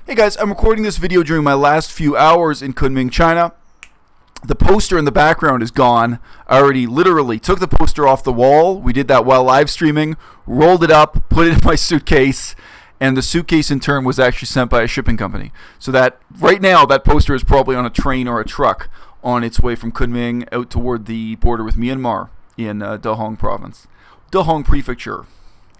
Hey guys, I'm recording this video during my last few hours in Kunming, China. The poster in the background is gone. I already literally took the poster off the wall. We did that while live streaming, rolled it up, put it in my suitcase, and the suitcase in turn was actually sent by a shipping company. So that right now that poster is probably on a train or a truck on its way from Kunming out toward the border with Myanmar in Dahong province. Dahong prefecture.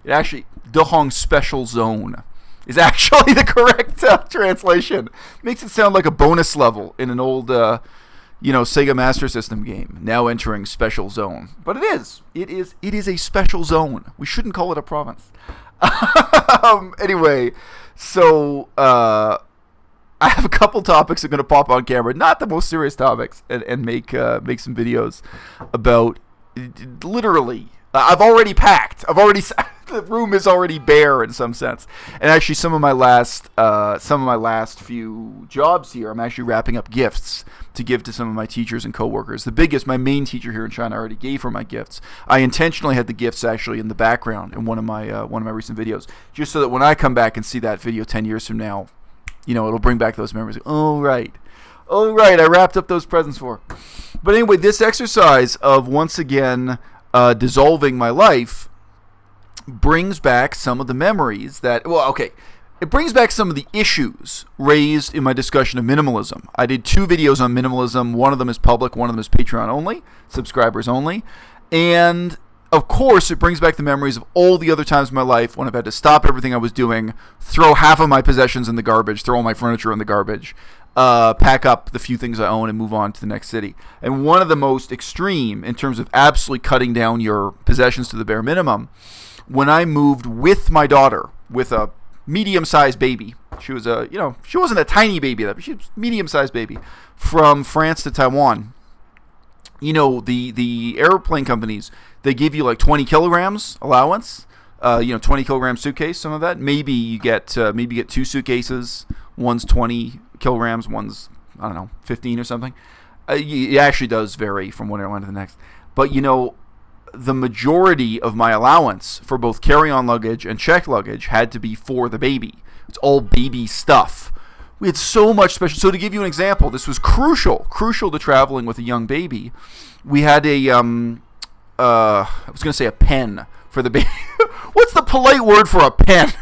Dahong special zone is actually the correct translation. Makes it sound like a bonus level in an old, Sega Master System game. Now entering special zone, but it is a special zone. We shouldn't call it a province. Anyway, so I have a couple topics I'm going to pop on camera. Not the most serious topics, and make some videos about. Literally, I've already packed. The room is already bare in some sense. And actually, some of my last few jobs here, I'm actually wrapping up gifts to give to some of my teachers and coworkers. My main teacher here in China, I already gave her my gifts. I intentionally had the gifts actually in the background in one of my recent videos, just so that when I come back and see that video 10 years from now, it'll bring back those memories. Oh right, I wrapped up those presents for. But anyway, this exercise of once again dissolving my life brings back some of the memories it brings back some of the issues raised in my discussion of minimalism. I did 2 videos on minimalism. One of them is public, one of them is Patreon only, subscribers only. And of course, it brings back the memories of all the other times in my life when I've had to stop everything I was doing, throw half of my possessions in the garbage, throw all my furniture in the garbage, pack up the few things I own and move on to the next city. And one of the most extreme in terms of absolutely cutting down your possessions to the bare minimum, when I moved with my daughter, with a medium-sized baby. She was she wasn't a tiny baby, but she was a medium-sized baby, from France to Taiwan. The airplane companies, they give you like 20 kilograms allowance, 20 kilogram suitcase, some of that. Maybe you get 2 suitcases. One's 20 kilograms, one's, 15 or something. It actually does vary from one airline to the next. But, the majority of my allowance for both carry-on luggage and checked luggage had to be for the baby. It's all baby stuff. We had so much special. So to give you an example, this was crucial to traveling with a young baby. We had a, I was going to say a pen for the baby. What's the polite word for a pen?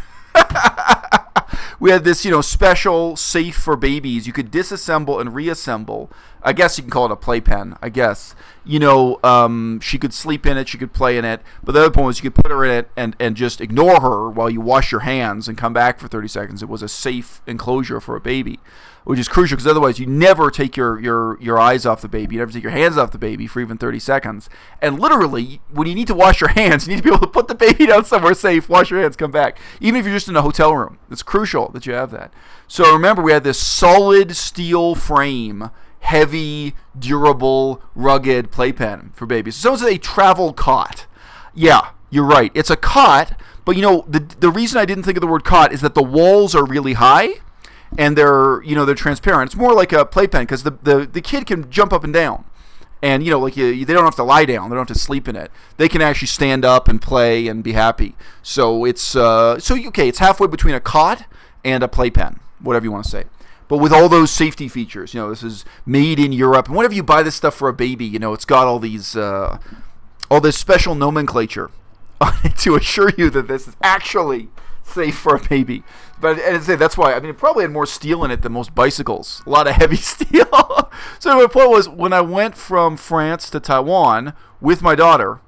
We had this, special safe for babies. You could disassemble and reassemble. I guess you can call it a playpen, I guess. She could sleep in it, she could play in it. But the other point was you could put her in it and just ignore her while you wash your hands and come back for 30 seconds. It was a safe enclosure for a baby, which is crucial because otherwise you never take your eyes off the baby. You never take your hands off the baby for even 30 seconds. And literally, when you need to wash your hands, you need to be able to put the baby down somewhere safe, wash your hands, come back. Even if you're just in a hotel room, it's crucial that you have that. So remember, we had this solid steel frame, heavy, durable, rugged playpen for babies. So it's a travel cot. Yeah, you're right. It's a cot, but the reason I didn't think of the word cot is that the walls are really high and they're transparent. It's more like a playpen because the kid can jump up and down. And they don't have to lie down. They don't have to sleep in it. They can actually stand up and play and be happy. So it's it's halfway between a cot and a playpen, whatever you want to say. But with all those safety features, this is made in Europe. And whenever you buy this stuff for a baby, it's got all this special nomenclature on it to assure you that this is actually safe for a baby. But that's why, it probably had more steel in it than most bicycles. A lot of heavy steel. So my point was, when I went from France to Taiwan with my daughter,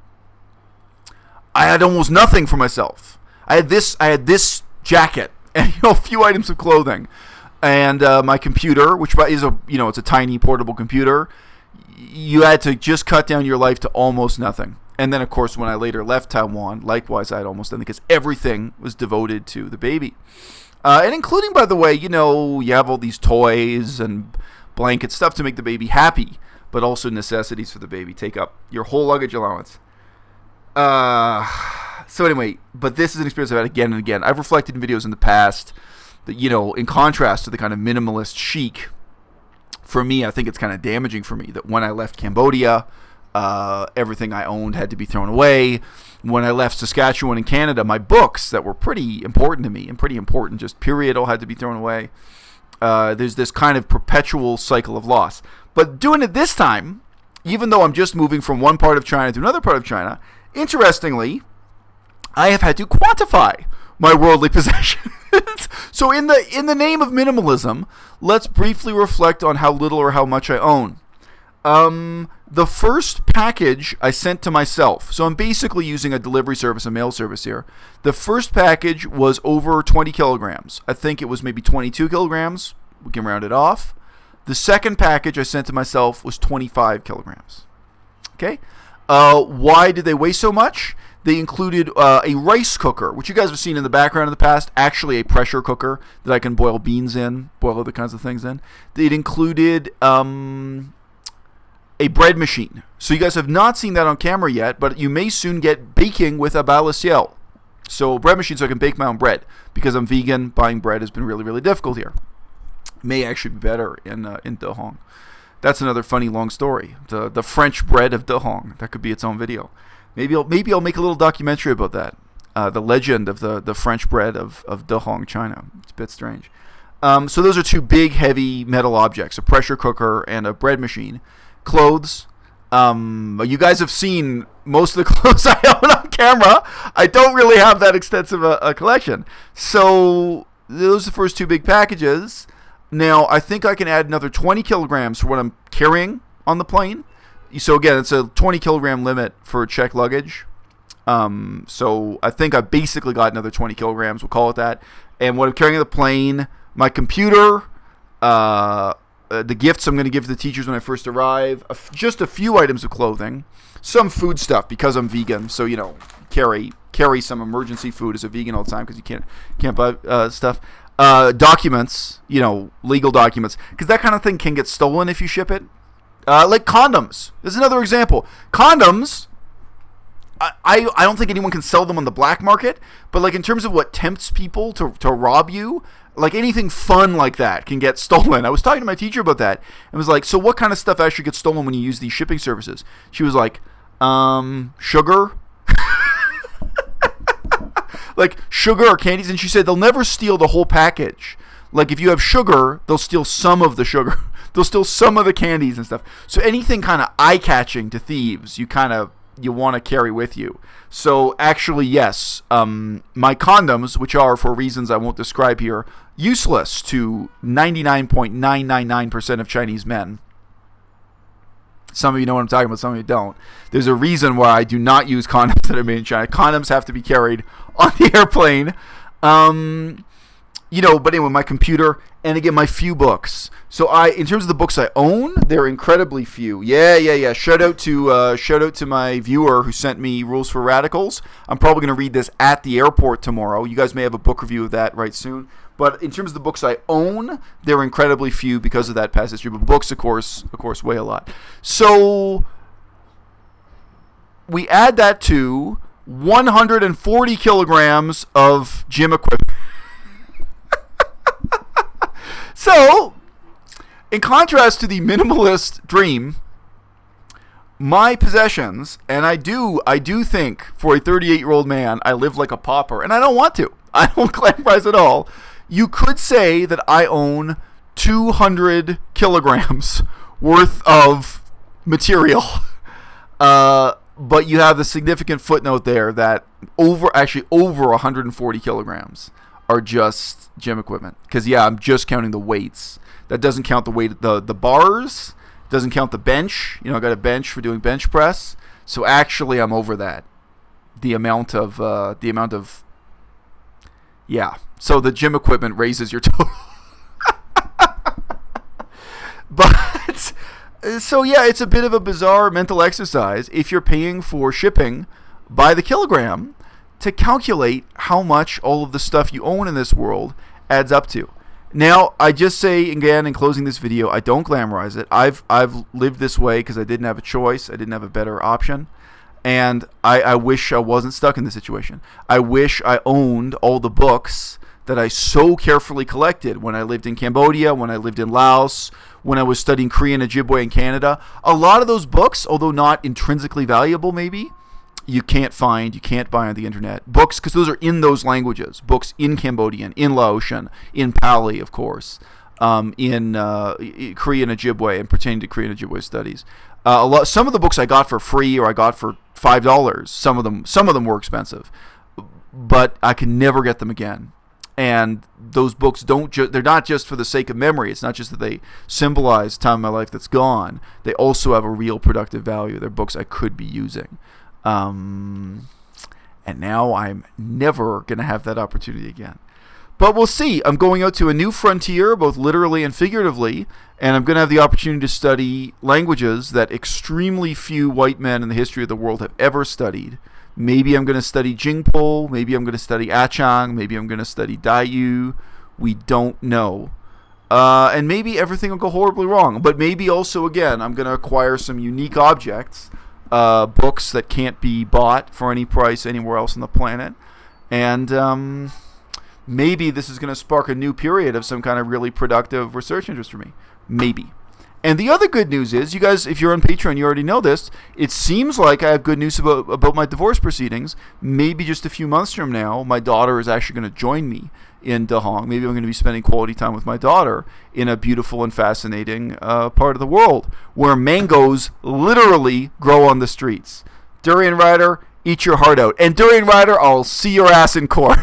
I had almost nothing for myself. I had this jacket and a few items of clothing. And my computer, which is it's a tiny portable computer. You had to just cut down your life to almost nothing. And then, of course, when I later left Taiwan, likewise, I had almost nothing because everything was devoted to the baby. And including, by the way, you have all these toys and blanket stuff to make the baby happy, but also necessities for the baby take up your whole luggage allowance. So anyway, but this is an experience I've had again and again. I've reflected in videos in the past that, in contrast to the kind of minimalist chic, for me, I think it's kind of damaging for me that when I left Cambodia, Everything I owned had to be thrown away. When I left Saskatchewan in Canada, my books that were pretty important to me and pretty important, just period, all had to be thrown away. There's this kind of perpetual cycle of loss. But doing it this time, even though I'm just moving from one part of China to another part of China, interestingly, I have had to quantify my worldly possessions. So in the name of minimalism, let's briefly reflect on how little or how much I own. The first package I sent to myself, so I'm basically using a delivery service, a mail service here. The first package was over 20 kilograms. I think it was maybe 22 kilograms. We can round it off. The second package I sent to myself was 25 kilograms. Okay? Why did they weigh so much? They included a rice cooker, which you guys have seen in the background in the past, actually a pressure cooker that I can boil beans in, boil other kinds of things in. It included a bread machine. So you guys have not seen that on camera yet, but you may soon get baking with à-bas-le-ciel. So bread machine so I can bake my own bread. Because I'm vegan, buying bread has been really, really difficult here. May actually be better in De Hong. That's another funny long story. The French bread of De Hong. That could be its own video. Maybe I'll make a little documentary about that. The legend of the French bread of De Hong, China. It's a bit strange. So those are two big, heavy metal objects, a pressure cooker and a bread machine. Clothes. You guys have seen most of the clothes I own on camera. I don't really have that extensive a collection. So those are the first two big packages. Now, I think I can add another 20 kilograms for what I'm carrying on the plane. So again, it's a 20 kilogram limit for checked luggage. So I think I basically got another 20 kilograms. We'll call it that. And what I'm carrying on the plane, my computer, the gifts I'm going to give to the teachers when I first arrive, just a few items of clothing, some food stuff because I'm vegan. So, carry some emergency food as a vegan all the time because you can't buy stuff. Documents, legal documents, because that kind of thing can get stolen if you ship it. Like condoms. There's another example. Condoms, I don't think anyone can sell them on the black market, but like in terms of what tempts people to rob you, like anything fun like that can get stolen. I was talking to my teacher about that and was like, so what kind of stuff actually gets stolen when you use these shipping services? She was like, sugar. Like sugar or candies, and she said they'll never steal the whole package. Like if you have sugar, they'll steal some of the sugar. They'll steal some of the candies and stuff. So anything kind of eye-catching to thieves, you want to carry with you. So actually, yes, my condoms, which are for reasons I won't describe here, useless to 99.999% of Chinese men. Some of you know what I'm talking about, some of you don't. There's a reason why I do not use condoms that are made in China. Condoms have to be carried on the airplane. But anyway, my computer, and again, my few books. So in terms of the books I own, they're incredibly few. Yeah. Shout out to my viewer who sent me Rules for Radicals. I'm probably going to read this at the airport tomorrow. You guys may have a book review of that right soon. But in terms of the books I own, they're incredibly few because of that past history. But books, of course, weigh a lot. So we add that to 140 kilograms of gym equipment. So, in contrast to the minimalist dream, my possessions, and I do think for a 38-year-old man, I live like a pauper, and I don't want to. I don't glamorize at all. You could say that I own 200 kilograms worth of material. But you have the significant footnote there that over 140 kilograms are just gym equipment. Because, I'm just counting the weights. That doesn't count the weight, the bars. Doesn't count the bench. I got a bench for doing bench press. So actually, I'm over that. The amount of. So the gym equipment raises your total. But so it's a bit of a bizarre mental exercise if you're paying for shipping by the kilogram to calculate how much all of the stuff you own in this world adds up to. Now, I just say again in closing this video, I don't glamorize it. I've lived this way because I didn't have a choice. I didn't have a better option. And I wish I wasn't stuck in this situation. I wish I owned all the books that I so carefully collected when I lived in Cambodia, when I lived in Laos, when I was studying Korean, Ojibwe, in Canada. A lot of those books, although not intrinsically valuable maybe, you can't buy on the internet. Books, because those are in those languages. Books in Cambodian, in Laotian, in Pali, of course, in Korean, Ojibwe, and pertaining to Korean, Ojibwe studies. Some of the books I got for free or I got for $5. Some of them were expensive, but I can never get them again. And those books they're not just for the sake of memory. It's not just that they symbolize time in my life that's gone. They also have a real productive value. They're books I could be using. And now I'm never going to have that opportunity again. But we'll see. I'm going out to a new frontier, both literally and figuratively, and I'm going to have the opportunity to study languages that extremely few white men in the history of the world have ever studied. Maybe I'm going to study Jingpo, maybe I'm going to study Achang, maybe I'm going to study Dayu. We don't know. And maybe everything will go horribly wrong. But maybe also, again, I'm going to acquire some unique objects, books that can't be bought for any price anywhere else on the planet. And maybe this is going to spark a new period of some kind of really productive research interest for me. Maybe. And the other good news is, you guys, if you're on Patreon, you already know this. It seems like I have good news about my divorce proceedings. Maybe just a few months from now, my daughter is actually going to join me in Dahong. Maybe I'm going to be spending quality time with my daughter in a beautiful and fascinating part of the world where mangoes literally grow on the streets. Durian Rider, eat your heart out. And Durian Rider, I'll see your ass in court.